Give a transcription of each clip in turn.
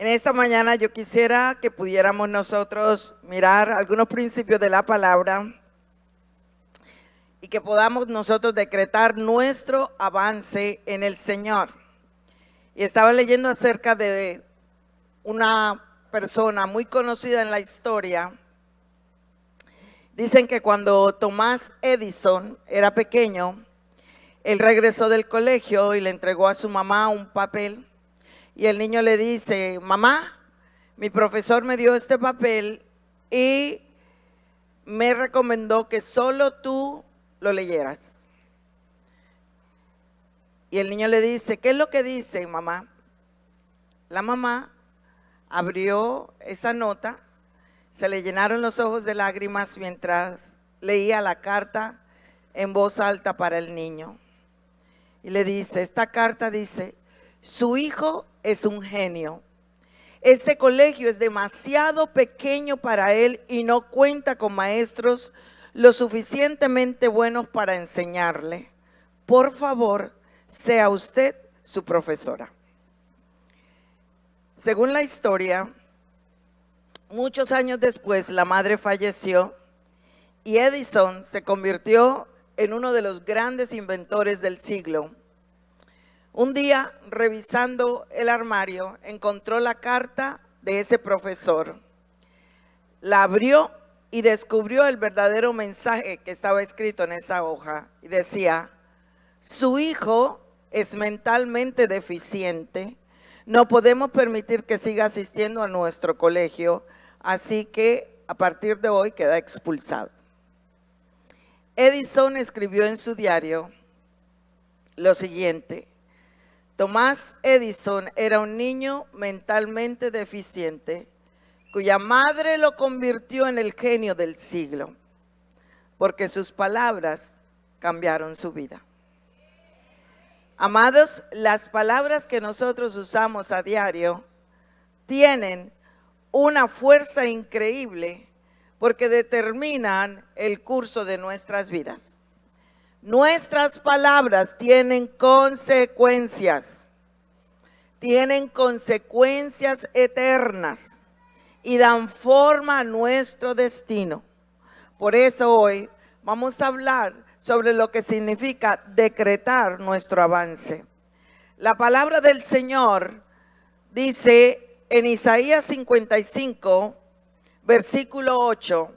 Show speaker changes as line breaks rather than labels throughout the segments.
En esta mañana yo quisiera que pudiéramos nosotros mirar algunos principios de la palabra y que podamos nosotros decretar nuestro avance en el Señor. Y estaba leyendo acerca de una persona muy conocida en la historia. Dicen que cuando Thomas Edison era pequeño, él regresó del colegio y le entregó a su mamá un papel. Y el niño le dice: mamá, mi profesor me dio este papel y me recomendó que solo tú lo leyeras. Y el niño le dice: ¿qué es lo que dice, mamá? La mamá abrió esa nota, se le llenaron los ojos de lágrimas mientras leía la carta en voz alta para el niño. Y le dice, esta carta dice: su hijo es un genio. Este colegio es demasiado pequeño para él y no cuenta con maestros lo suficientemente buenos para enseñarle. Por favor, sea usted su profesora. Según la historia, muchos años después la madre falleció y Edison se convirtió en uno de los grandes inventores del siglo. Un día, revisando el armario, encontró la carta de ese profesor. La abrió y descubrió el verdadero mensaje que estaba escrito en esa hoja. Y decía: su hijo es mentalmente deficiente. No podemos permitir que siga asistiendo a nuestro colegio, así que a partir de hoy queda expulsado. Edison escribió en su diario lo siguiente: Thomas Edison era un niño mentalmente deficiente cuya madre lo convirtió en el genio del siglo, porque sus palabras cambiaron su vida. Amados, las palabras que nosotros usamos a diario tienen una fuerza increíble porque determinan el curso de nuestras vidas. Nuestras palabras tienen consecuencias eternas y dan forma a nuestro destino. Por eso hoy vamos a hablar sobre lo que significa decretar nuestro avance. La palabra del Señor dice en Isaías 55, versículo 8: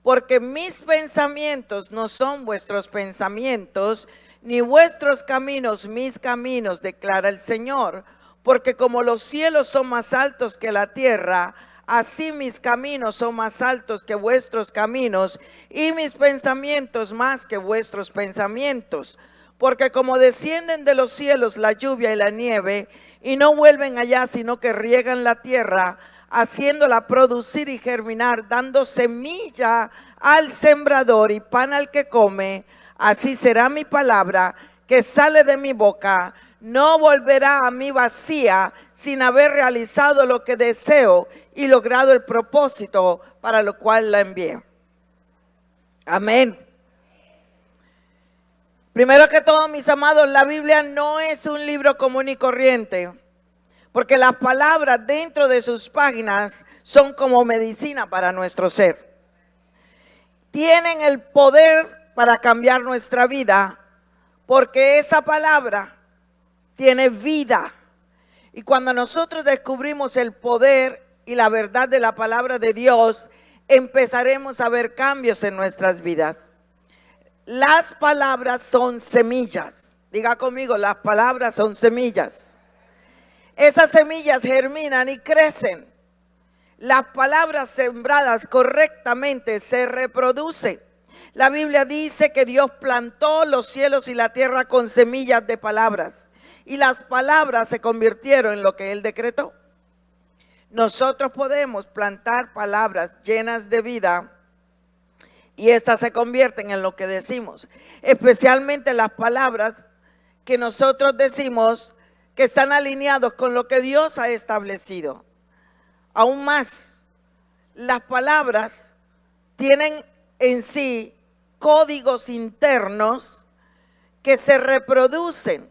porque mis pensamientos no son vuestros pensamientos, ni vuestros caminos mis caminos, declara el Señor. Porque como los cielos son más altos que la tierra, así mis caminos son más altos que vuestros caminos, y mis pensamientos más que vuestros pensamientos. Porque como descienden de los cielos la lluvia y la nieve, y no vuelven allá, sino que riegan la tierra, haciéndola producir y germinar, dando semilla al sembrador y pan al que come, así será mi palabra que sale de mi boca. No volverá a mí vacía, sin haber realizado lo que deseo y logrado el propósito para lo cual la envié. Amén. Primero que todo, mis amados, la Biblia no es un libro común y corriente, porque las palabras dentro de sus páginas son como medicina para nuestro ser. Tienen el poder para cambiar nuestra vida, porque esa palabra tiene vida. Y cuando nosotros descubrimos el poder y la verdad de la palabra de Dios, empezaremos a ver cambios en nuestras vidas. Las palabras son semillas. Diga conmigo, las palabras son semillas. Esas semillas germinan y crecen. Las palabras sembradas correctamente se reproducen. La Biblia dice que Dios plantó los cielos y la tierra con semillas de palabras. Y las palabras se convirtieron en lo que Él decretó. Nosotros podemos plantar palabras llenas de vida y estas se convierten en lo que decimos. Especialmente las palabras que nosotros decimos que están alineados con lo que Dios ha establecido. Aún más, las palabras tienen en sí códigos internos que se reproducen.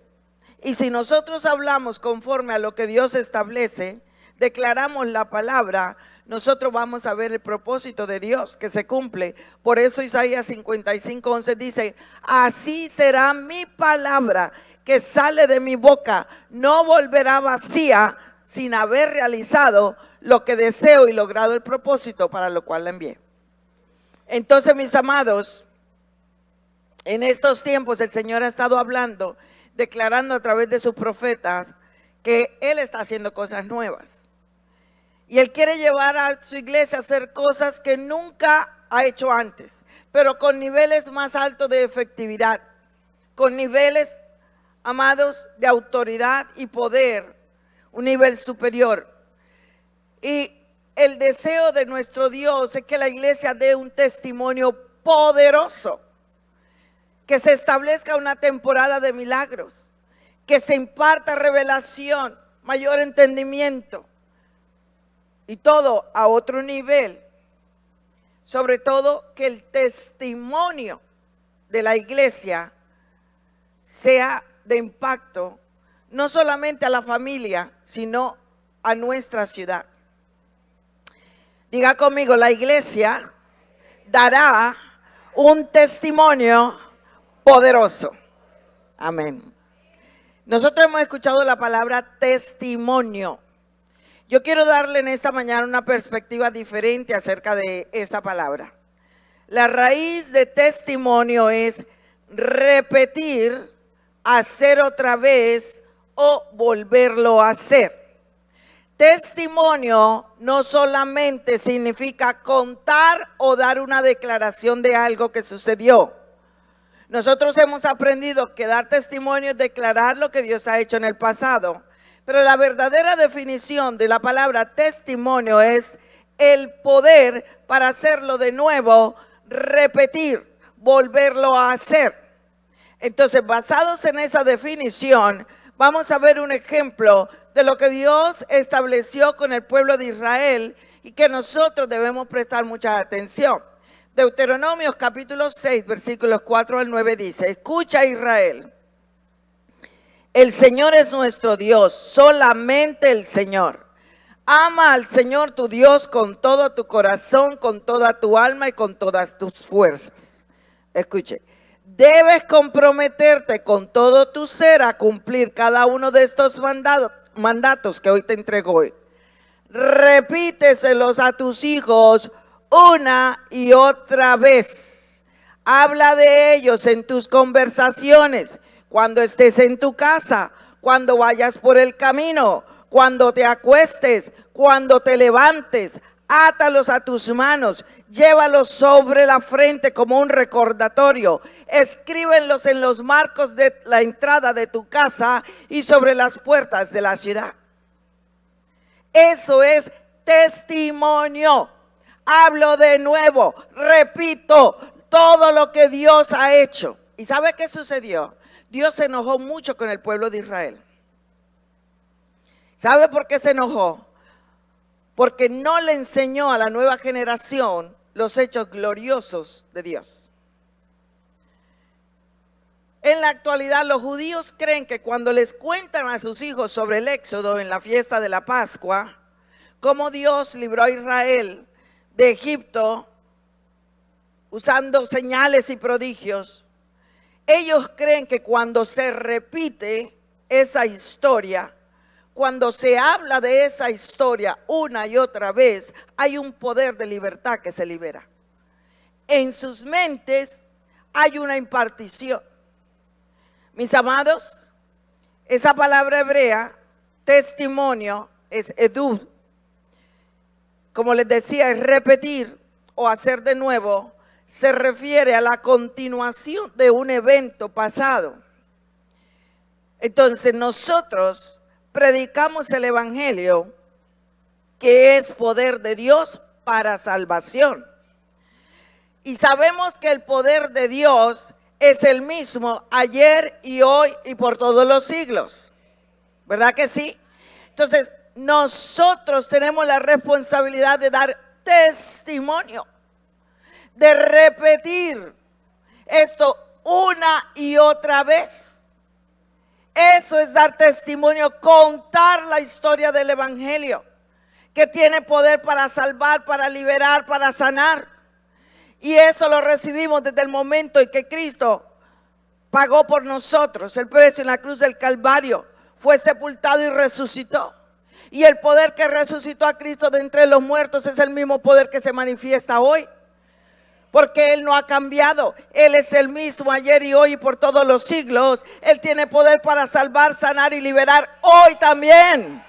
Y si nosotros hablamos conforme a lo que Dios establece, declaramos la palabra, nosotros vamos a ver el propósito de Dios que se cumple. Por eso Isaías 55:11 dice, así será mi palabra que sale de mi boca, no volverá vacía sin haber realizado lo que deseo y logrado el propósito para lo cual la envié. Entonces, mis amados, en estos tiempos el Señor ha estado hablando, declarando a través de sus profetas que Él está haciendo cosas nuevas. Y Él quiere llevar a su iglesia a hacer cosas que nunca ha hecho antes, pero con niveles más altos de efectividad, con niveles, amados, de autoridad y poder, un nivel superior. Y el deseo de nuestro Dios es que la iglesia dé un testimonio poderoso, que se establezca una temporada de milagros, que se imparta revelación, mayor entendimiento y todo a otro nivel. Sobre todo que el testimonio de la iglesia sea de impacto, no solamente a la familia, sino a nuestra ciudad. Diga conmigo, la iglesia dará un testimonio poderoso. Amén. Nosotros hemos escuchado la palabra testimonio. Yo quiero darle en esta mañana una perspectiva diferente acerca de esta palabra. La raíz de testimonio es repetir, hacer otra vez o volverlo a hacer. Testimonio no solamente significa contar o dar una declaración de algo que sucedió. Nosotros hemos aprendido que dar testimonio es declarar lo que Dios ha hecho en el pasado. Pero la verdadera definición de la palabra testimonio es el poder para hacerlo de nuevo, repetir, volverlo a hacer. Entonces, basados en esa definición, vamos a ver un ejemplo de lo que Dios estableció con el pueblo de Israel y que nosotros debemos prestar mucha atención. Deuteronomios capítulo 6, versículos 4 al 9 dice, escucha Israel. El Señor es nuestro Dios, solamente el Señor. Ama al Señor tu Dios con todo tu corazón, con toda tu alma y con todas tus fuerzas. Escuche, debes comprometerte con todo tu ser a cumplir cada uno de estos mandatos que hoy te entrego hoy. Repíteselos a tus hijos una y otra vez. Habla de ellos en tus conversaciones, cuando estés en tu casa, cuando vayas por el camino, cuando te acuestes, cuando te levantes. Átalos a tus manos, llévalos sobre la frente como un recordatorio. Escríbenlos en los marcos de la entrada de tu casa y sobre las puertas de la ciudad. Eso es testimonio. Hablo de nuevo, repito todo lo que Dios ha hecho. ¿Y sabe qué sucedió? Dios se enojó mucho con el pueblo de Israel. ¿Sabe por qué se enojó? Porque no le enseñó a la nueva generación los hechos gloriosos de Dios. En la actualidad los judíos creen que cuando les cuentan a sus hijos sobre el Éxodo en la fiesta de la Pascua, cómo Dios libró a Israel de Egipto usando señales y prodigios, ellos creen que cuando se repite esa historia, cuando se habla de esa historia una y otra vez, hay un poder de libertad que se libera. En sus mentes hay una impartición. Mis amados, esa palabra hebrea, testimonio, es edud. Como les decía, es repetir o hacer de nuevo. Se refiere a la continuación de un evento pasado. Entonces nosotros predicamos el evangelio, que es poder de Dios para salvación. Y sabemos que el poder de Dios es el mismo ayer y hoy y por todos los siglos. ¿Verdad que sí? Entonces nosotros tenemos la responsabilidad de dar testimonio, de repetir esto una y otra vez. Eso es dar testimonio, contar la historia del evangelio. que tiene poder para salvar, para liberar, para sanar. Y eso lo recibimos desde el momento en que Cristo pagó por nosotros el precio en la cruz del Calvario, fue sepultado y resucitó. Y el poder que resucitó a Cristo de entre los muertos es el mismo poder que se manifiesta hoy. Porque Él no ha cambiado. Él es el mismo ayer y hoy y por todos los siglos. Él tiene poder para salvar, sanar y liberar hoy también.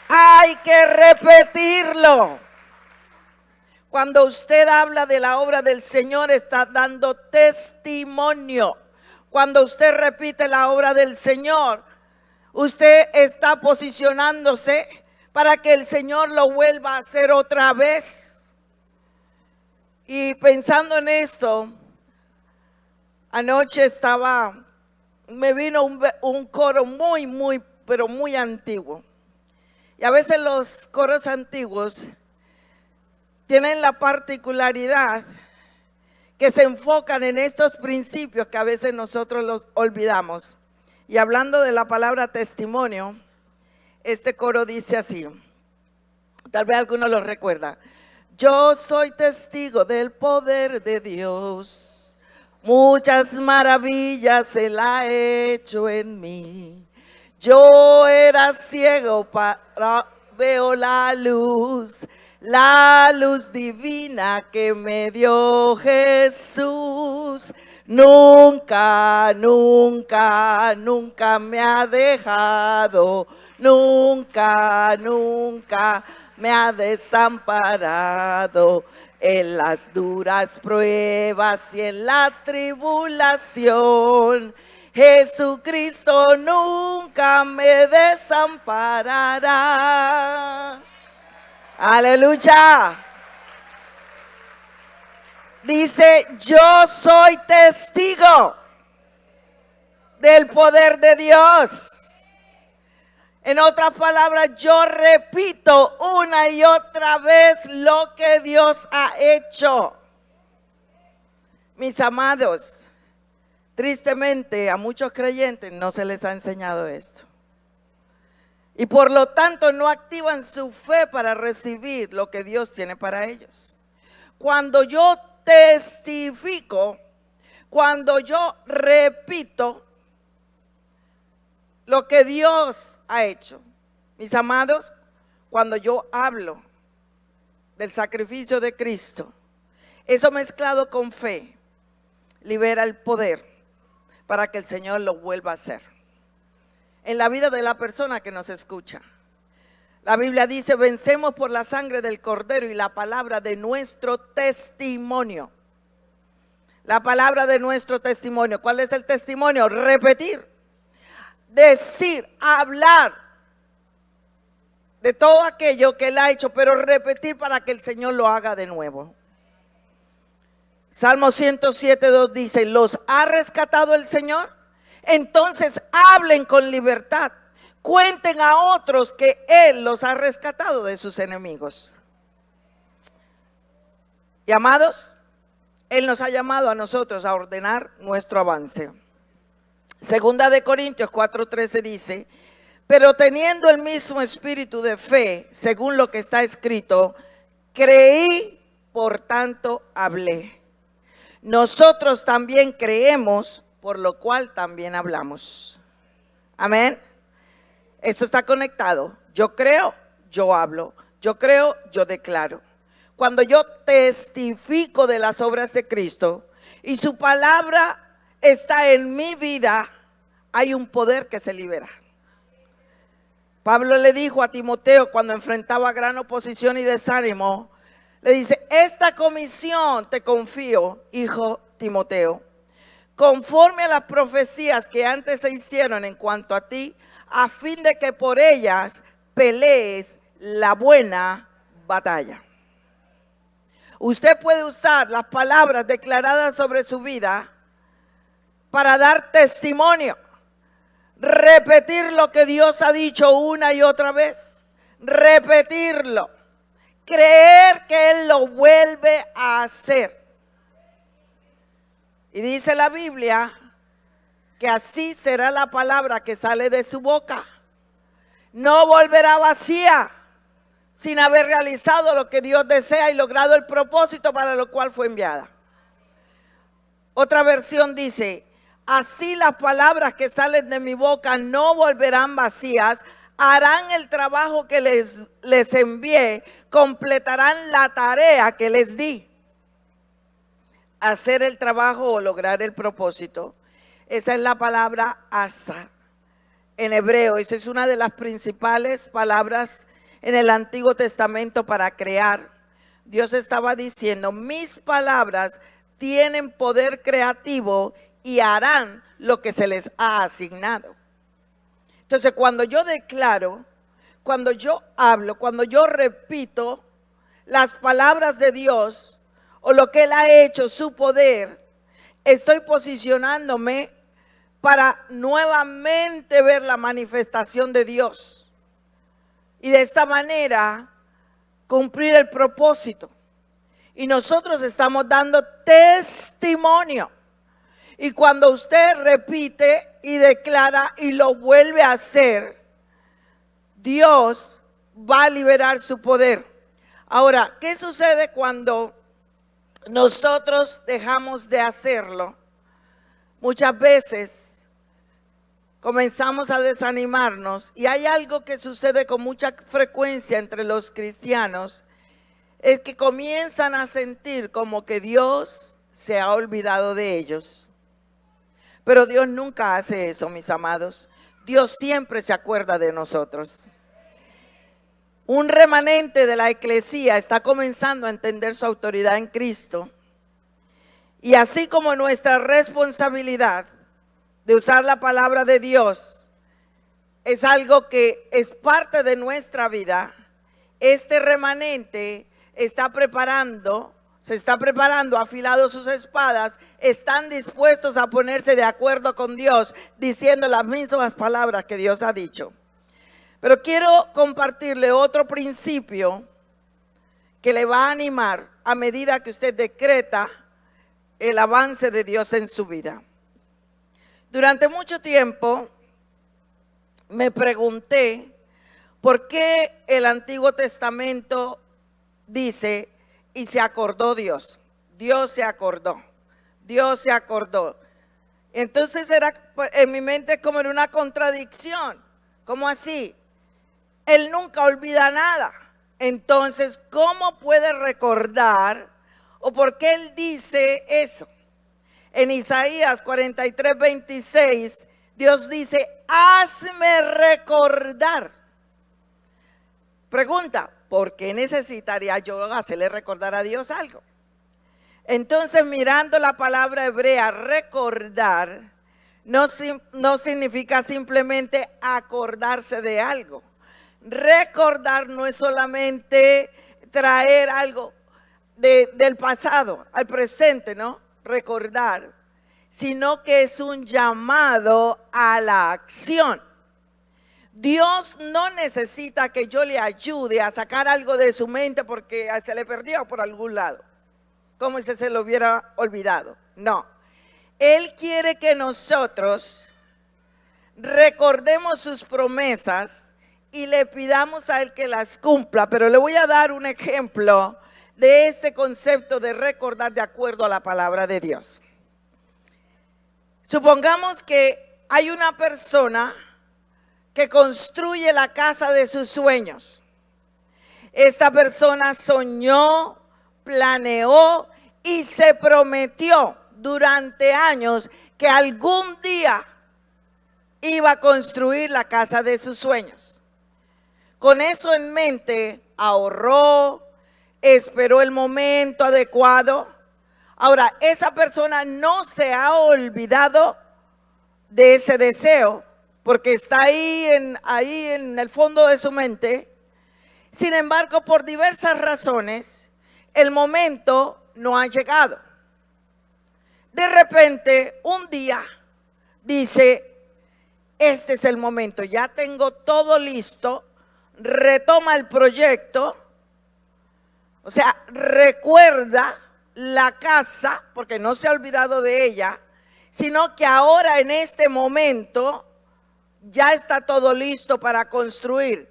Hay que repetirlo. Cuando usted habla de la obra del Señor, está dando testimonio. Cuando usted repite la obra del Señor, usted está posicionándose para que el Señor lo vuelva a hacer otra vez. Y pensando en esto, anoche me vino un coro pero muy antiguo. Y a veces los coros antiguos tienen la particularidad que se enfocan en estos principios que a veces nosotros los olvidamos. Y hablando de la palabra testimonio, este coro dice así, tal vez alguno lo recuerda. Yo soy testigo del poder de Dios, muchas maravillas Él ha hecho en mí. Yo era ciego, pero veo la luz divina que me dio Jesús. Nunca, nunca, nunca me ha dejado, nunca, nunca me ha desamparado. En las duras pruebas y en la tribulación, Jesucristo nunca me desamparará. Aleluya. Dice, yo soy testigo del poder de Dios. En otras palabras, yo repito una y otra vez lo que Dios ha hecho. Mis amados, tristemente a muchos creyentes no se les ha enseñado esto. Y por lo tanto no activan su fe para recibir lo que Dios tiene para ellos. Cuando yo testifico, cuando yo repito lo que Dios ha hecho, mis amados, cuando yo hablo del sacrificio de Cristo, eso mezclado con fe, libera el poder para que el Señor lo vuelva a hacer en la vida de la persona que nos escucha. La Biblia dice, vencemos por la sangre del Cordero y la palabra de nuestro testimonio. La palabra de nuestro testimonio. ¿Cuál es el testimonio? Repetir, decir, hablar de todo aquello que Él ha hecho, pero repetir para que el Señor lo haga de nuevo. Salmo 107:2 dice, ¿los ha rescatado el Señor? Entonces hablen con libertad, cuenten a otros que Él los ha rescatado de sus enemigos. Y amados, Él nos ha llamado a nosotros a ordenar nuestro avance. Segunda de Corintios 4:13 dice, pero teniendo el mismo espíritu de fe, según lo que está escrito, creí, por tanto hablé. Nosotros también creemos, por lo cual también hablamos. Amén. Esto está conectado. Yo creo, yo hablo. Yo creo, yo declaro. Cuando yo testifico de las obras de Cristo y su palabra está en mi vida, hay un poder que se libera. Pablo le dijo a Timoteo cuando enfrentaba gran oposición y desánimo, le dice, esta comisión te confío, hijo Timoteo, conforme a las profecías que antes se hicieron en cuanto a ti, a fin de que por ellas pelees la buena batalla. Usted puede usar las palabras declaradas sobre su vida para dar testimonio, repetir lo que Dios ha dicho una y otra vez, repetirlo, creer que Él lo vuelve a hacer. Y dice la Biblia que así será la palabra que sale de su boca. no volverá vacía sin haber realizado lo que Dios desea y logrado el propósito para lo cual fue enviada. Otra versión dice, así las palabras que salen de mi boca no volverán vacías, harán el trabajo que les envié, completarán la tarea que les di. Hacer el trabajo o lograr el propósito. Esa es la palabra asa en hebreo. Esa es una de las principales palabras en el Antiguo Testamento para crear. Dios estaba diciendo, mis palabras tienen poder creativo y harán lo que se les ha asignado. Entonces, cuando yo declaro, cuando yo hablo, cuando yo repito las palabras de Dios o lo que Él ha hecho, su poder, estoy posicionándome para nuevamente ver la manifestación de Dios y de esta manera cumplir el propósito. Y nosotros estamos dando testimonio. Y cuando usted repite y declara y lo vuelve a hacer, Dios va a liberar su poder. Ahora, ¿qué sucede cuando nosotros dejamos de hacerlo? Muchas veces comenzamos a desanimarnos y hay algo que sucede con mucha frecuencia entre los cristianos, es que comienzan a sentir como que Dios se ha olvidado de ellos. Pero Dios nunca hace eso, mis amados. Dios siempre se acuerda de nosotros. Un remanente de la eclesía está comenzando a entender su autoridad en Cristo. Y así como nuestra responsabilidad de usar la palabra de Dios es algo que es parte de nuestra vida, este remanente se está preparando, afilado sus espadas, están dispuestos a ponerse de acuerdo con Dios, diciendo las mismas palabras que Dios ha dicho. Pero quiero compartirle otro principio que le va a animar a medida que usted decreta el avance de Dios en su vida. Durante mucho tiempo me pregunté por qué el Antiguo Testamento dice, y se acordó Dios. Dios se acordó. Dios se acordó. Entonces era en mi mente como en una contradicción. ¿Cómo así? Él nunca olvida nada. Entonces, ¿cómo puede recordar o por qué Él dice eso? En Isaías 43:26, Dios dice, hazme recordar. Pregunta, ¿por qué necesitaría yo hacerle recordar a Dios algo? Entonces, mirando la palabra hebrea, recordar, no significa simplemente acordarse de algo. Recordar no es solamente traer algo del pasado al presente, ¿no? Recordar, sino que es un llamado a la acción. Dios no necesita que yo le ayude a sacar algo de su mente porque se le perdió por algún lado, como si se lo hubiera olvidado. No, Él quiere que nosotros recordemos sus promesas y le pidamos a Él que las cumpla. Pero le voy a dar un ejemplo de este concepto de recordar de acuerdo a la palabra de Dios. Supongamos que hay una persona que construye la casa de sus sueños. Esta persona soñó, planeó y se prometió durante años que algún día iba a construir la casa de sus sueños. Con eso en mente, ahorró, esperó el momento adecuado. Ahora, esa persona no se ha olvidado de ese deseo, porque está ahí en el fondo de su mente. Sin embargo, por diversas razones, el momento no ha llegado. De repente, un día, dice, este es el momento, ya tengo todo listo, retoma el proyecto, o sea, recuerda la casa, porque no se ha olvidado de ella, sino que ahora en este momento ya está todo listo para construir.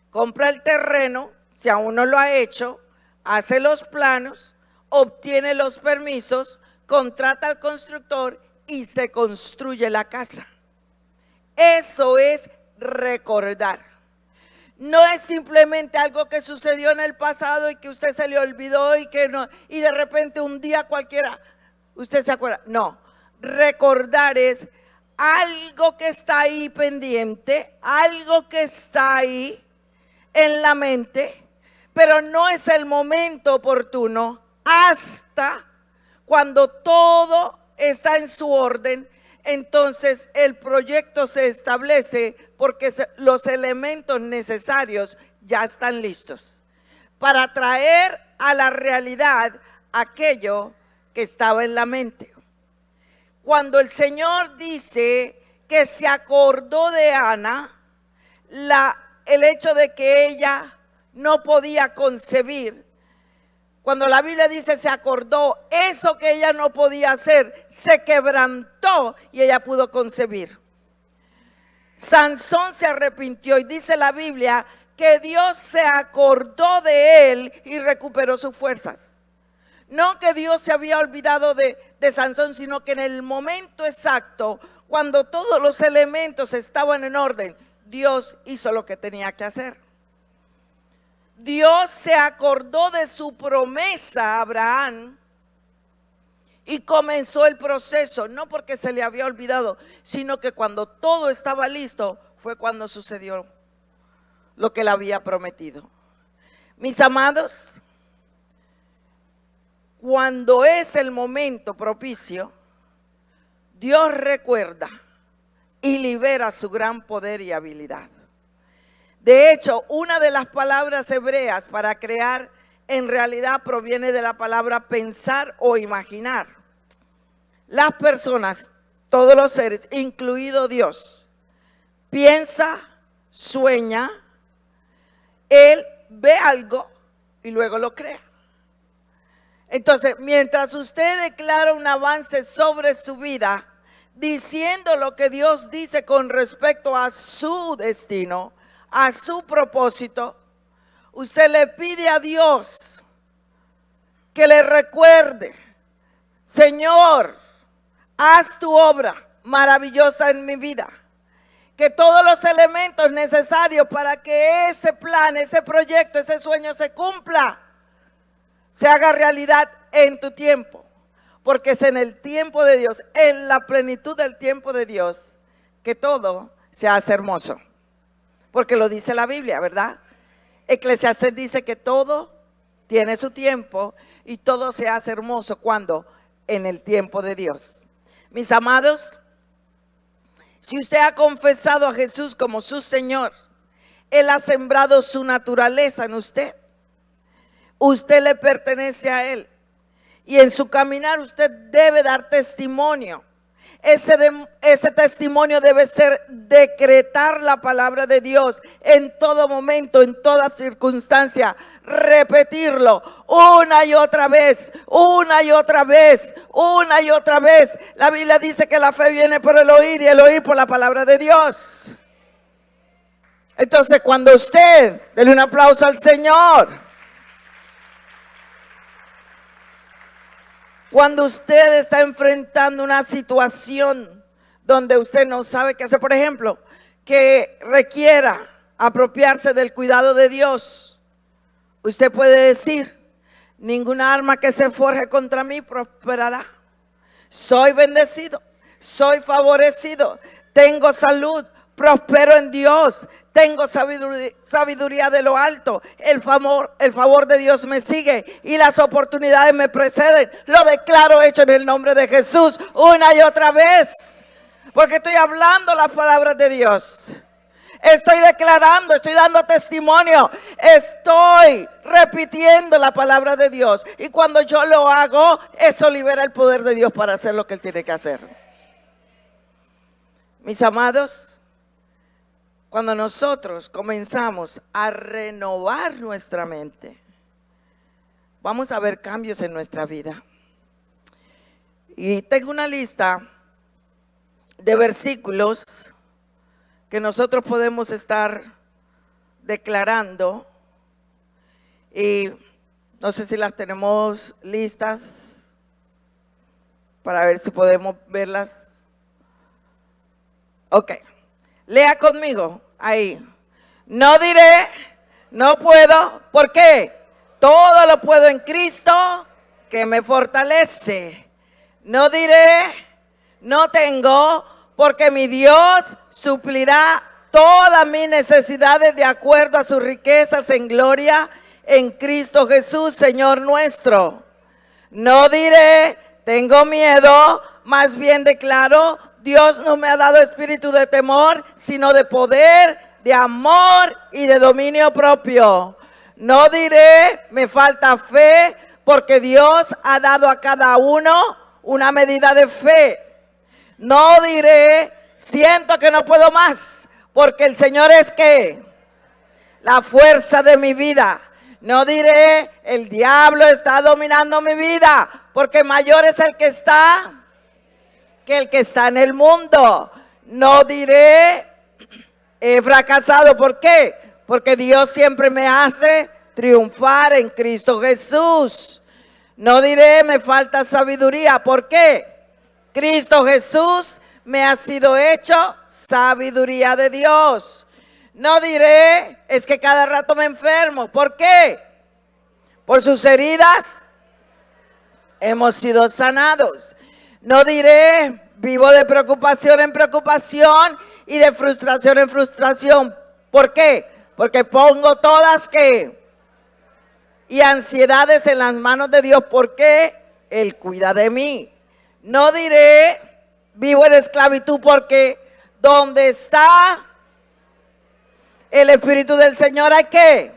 Compra el terreno, si aún no lo ha hecho, hace los planos, obtiene los permisos, contrata al constructor y se construye la casa. Eso es recordar. No es simplemente algo que sucedió en el pasado y que usted se le olvidó y que no, y de repente un día cualquiera usted se acuerda. No, recordar es algo que está ahí pendiente, algo que está ahí en la mente, pero no es el momento oportuno hasta cuando todo está en su orden. Entonces el proyecto se establece porque los elementos necesarios ya están listos para traer a la realidad aquello que estaba en la mente. Cuando el Señor dice que se acordó de Ana, el hecho de que ella no podía concebir, cuando la Biblia dice se acordó, eso que ella no podía hacer, se quebrantó y ella pudo concebir. Sansón se arrepintió y dice la Biblia que Dios se acordó de él y recuperó sus fuerzas. No que Dios se había olvidado de Sansón, sino que en el momento exacto, cuando todos los elementos estaban en orden, Dios hizo lo que tenía que hacer. Dios se acordó de su promesa a Abraham y comenzó el proceso, no porque se le había olvidado, sino que cuando todo estaba listo fue cuando sucedió lo que le había prometido. Mis amados, cuando es el momento propicio, Dios recuerda y libera su gran poder y habilidad. De hecho, una de las palabras hebreas para crear en realidad proviene de la palabra pensar o imaginar. Las personas, todos los seres, incluido Dios, piensa, sueña, Él ve algo y luego lo crea. Entonces, mientras usted declara un avance sobre su vida, diciendo lo que Dios dice con respecto a su destino, a su propósito, usted le pide a Dios que le recuerde: Señor, haz tu obra maravillosa en mi vida, que todos los elementos necesarios para que ese plan, ese proyecto, ese sueño se cumpla, se haga realidad en tu tiempo, porque es en el tiempo de Dios, en la plenitud del tiempo de Dios, que todo se hace hermoso. Porque lo dice la Biblia, ¿verdad? Eclesiastés dice que todo tiene su tiempo y todo se hace hermoso cuando en el tiempo de Dios. Mis amados, si usted ha confesado a Jesús como su Señor, Él ha sembrado su naturaleza en usted. Usted le pertenece a Él y en su caminar usted debe dar testimonio. Ese testimonio debe ser decretar la palabra de Dios en todo momento, en toda circunstancia, repetirlo una y otra vez, una y otra vez, una y otra vez. La Biblia dice que la fe viene por el oír y el oír por la palabra de Dios. Entonces, cuando usted, denle un aplauso al Señor. Cuando usted está enfrentando una situación donde usted no sabe qué hacer, por ejemplo, que requiera apropiarse del cuidado de Dios, usted puede decir: ninguna arma que se forje contra mí prosperará. Soy bendecido, soy favorecido, tengo salud, prospero en Dios, tengo sabiduría de lo alto, el favor de Dios me sigue y las oportunidades me preceden. Lo declaro hecho en el nombre de Jesús una y otra vez, porque estoy hablando las palabras de Dios. Estoy declarando, estoy dando testimonio, estoy repitiendo la palabra de Dios. Y cuando yo lo hago, eso libera el poder de Dios para hacer lo que Él tiene que hacer. Mis amados, cuando nosotros comenzamos a renovar nuestra mente, vamos a ver cambios en nuestra vida. Y tengo una lista de versículos que nosotros podemos estar declarando, y no sé si las tenemos listas para ver si podemos verlas. Ok, lea conmigo ahí. No diré, no puedo, ¿por qué? Todo lo puedo en Cristo que me fortalece. No diré, no tengo, porque mi Dios suplirá todas mis necesidades de acuerdo a sus riquezas en gloria en Cristo Jesús, Señor nuestro. No diré, tengo miedo, más bien declaro, Dios no me ha dado espíritu de temor, sino de poder, de amor y de dominio propio. No diré, me falta fe, porque Dios ha dado a cada uno una medida de fe. No diré, siento que no puedo más, porque el Señor es ¿qué? La fuerza de mi vida. No diré, el diablo está dominando mi vida, porque mayor es el que está que el que está en el mundo. No diré, he fracasado. ¿Por qué? Porque Dios siempre me hace triunfar en Cristo Jesús. No diré, me falta sabiduría. ¿Por qué? Cristo Jesús me ha sido hecho sabiduría de Dios. No diré, es que cada rato me enfermo. ¿Por qué? Por sus heridas hemos sido sanados. No diré, vivo de preocupación en preocupación y de frustración en frustración. ¿Por qué? Porque pongo todas y ansiedades en las manos de Dios. ¿Por qué? Él cuida de mí. No diré, vivo en esclavitud, porque donde está el Espíritu del Señor hay ¿qué?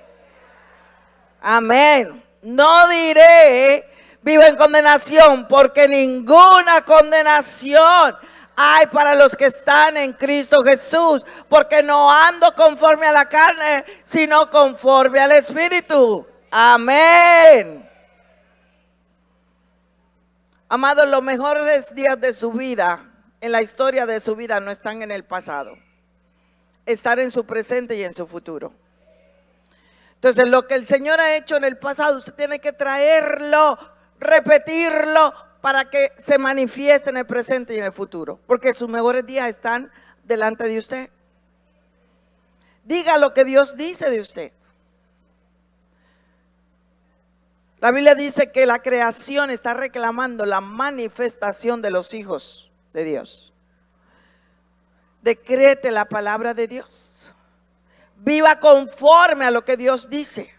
Amén. No diré, vivo en condenación, porque ninguna condenación hay para los que están en Cristo Jesús, porque no ando conforme a la carne, sino conforme al Espíritu. Amén. Amados, los mejores días de su vida, en la historia de su vida, no están en el pasado. Están en su presente y en su futuro. Entonces, lo que el Señor ha hecho en el pasado, usted tiene que traerlo, repetirlo, para que se manifieste en el presente y en el futuro. Porque sus mejores días están delante de usted. Diga lo que Dios dice de usted. La Biblia dice que la creación está reclamando la manifestación de los hijos de Dios. Decrete la palabra de Dios. Viva conforme a lo que Dios dice.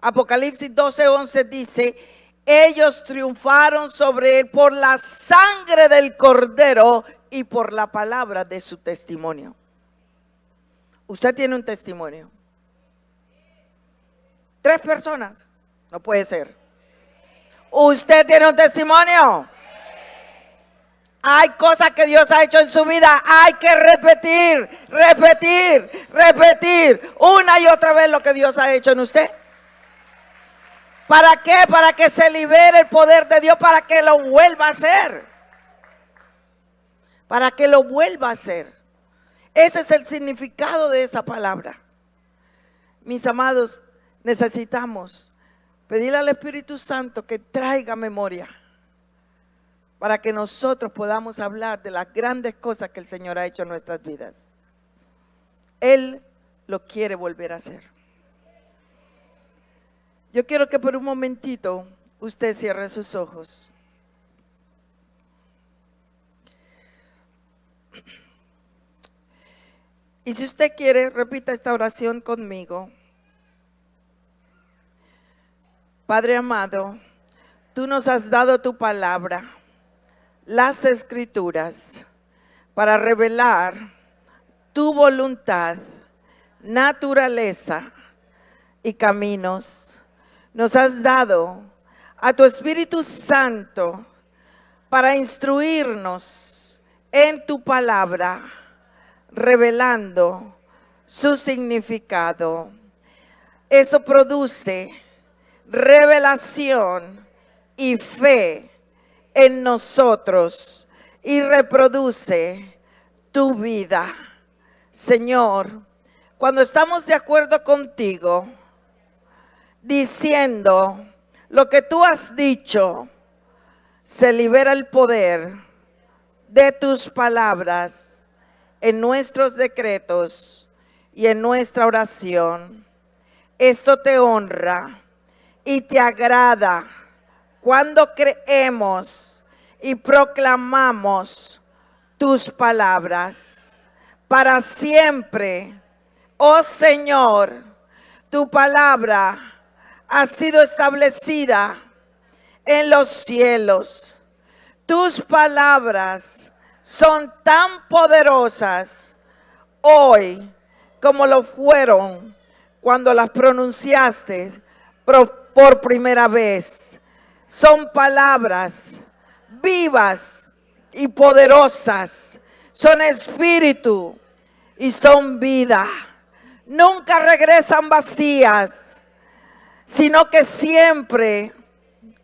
Apocalipsis 12:11 dice, ellos triunfaron sobre él por la sangre del Cordero y por la palabra de su testimonio. Usted tiene un testimonio. 3 personas, no puede ser. Usted tiene un testimonio. Hay cosas que Dios ha hecho en su vida. Hay que repetir una y otra vez lo que Dios ha hecho en usted. ¿Para qué? Para que se libere el poder de Dios, para que lo vuelva a hacer. Para que lo vuelva a hacer. Ese es el significado de esa palabra. Mis amados, necesitamos pedirle al Espíritu Santo que traiga memoria, para que nosotros podamos hablar de las grandes cosas que el Señor ha hecho en nuestras vidas. Él lo quiere volver a hacer. Yo quiero que por un momentito usted cierre sus ojos. Y si usted quiere, repita esta oración conmigo. Padre amado, tú nos has dado tu palabra, las escrituras, para revelar tu voluntad, naturaleza y caminos. Nos has dado a tu Espíritu Santo para instruirnos en tu palabra, revelando su significado. Eso produce revelación y fe en nosotros y reproduce tu vida. Señor, cuando estamos de acuerdo contigo, diciendo lo que tú has dicho, se libera el poder de tus palabras en nuestros decretos y en nuestra oración. Esto te honra y te agrada cuando creemos y proclamamos tus palabras para siempre. Oh Señor, tu palabra ha sido establecida en los cielos. Tus palabras son tan poderosas hoy como lo fueron cuando las pronunciaste por primera vez. Son palabras vivas y poderosas. Son espíritu y son vida. Nunca regresan vacías, sino que siempre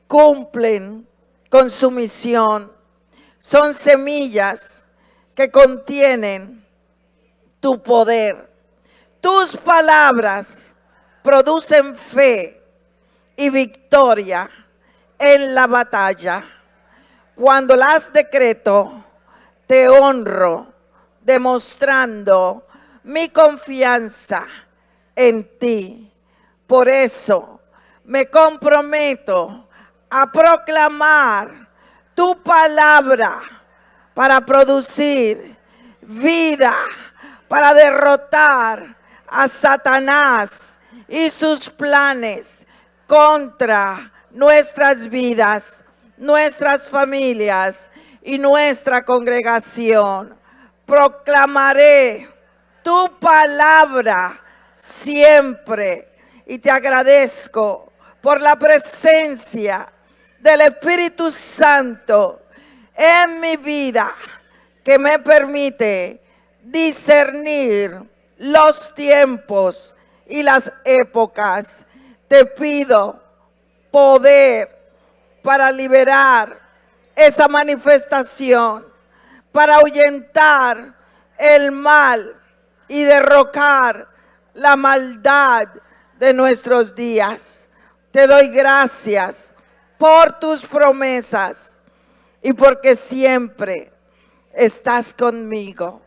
cumplen con su misión. Son semillas que contienen tu poder. Tus palabras producen fe y victoria en la batalla. Cuando las decreto, te honro, demostrando mi confianza en ti. Por eso me comprometo a proclamar tu palabra para producir vida, para derrotar a Satanás y sus planes contra nuestras vidas, nuestras familias y nuestra congregación. Proclamaré tu palabra siempre y te agradezco por la presencia del Espíritu Santo en mi vida, que me permite discernir los tiempos y las épocas. Te pido poder para liberar esa manifestación, para ahuyentar el mal y derrocar la maldad de nuestros días. Te doy gracias por tus promesas y porque siempre estás conmigo.